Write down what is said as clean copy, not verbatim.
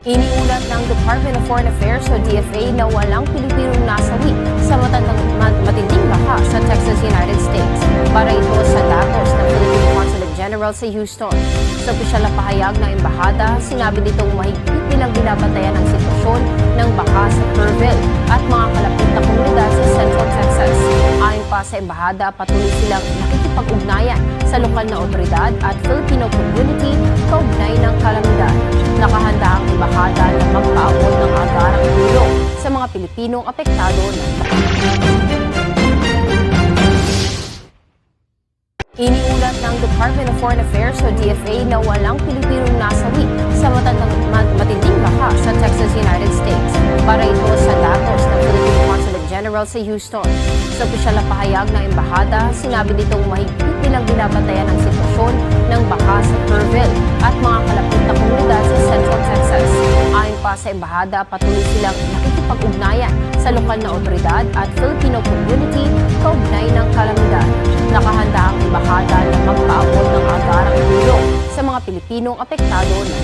Iniulat ng Department of Foreign Affairs o DFA na walang Pilipinong nasawi sa matinding baha sa Texas, United States. Para ito sa datos ng Philippine Consulate General sa Houston. Sa opisyal na pahayag ng embahada, sinabi nitong mahigpit nilang binabantayan ang sitwasyon ng baha sa Kerrville at mga kalapit na komunidad sa Central Texas. Ayon pa sa embahada, patuloy silang nakikipag-ugnayan sa lokal na otoridad at Filipino community kaugnay ng kalamidad. Nakahanda ang embahada na magpaabot ng agarang tulong sa mga Pilipinong apektado ng baha. Iniulat ng Department of Foreign Affairs o DFA na walang Pilipinong nasawi sa matinding baha sa Texas, United States. Para ito sa datos ng Philippine Consulate General sa Houston. Sa opisyal na pahayag ng embahada, sinabi nitong mahigpit nilang binabantayan ang sitwasyon ng baha sa Kerrville at mga kalapit na komunidad sa Central Texas. Ayon pa sa embahada, patuloy silang nakikipag-ugnayan sa lokal na otoridad at Filipino community kaugnay ng kalamidad. Nakahanda ang embahada na magpaabot ng agarang tulong sa mga Pilipinong apektado ng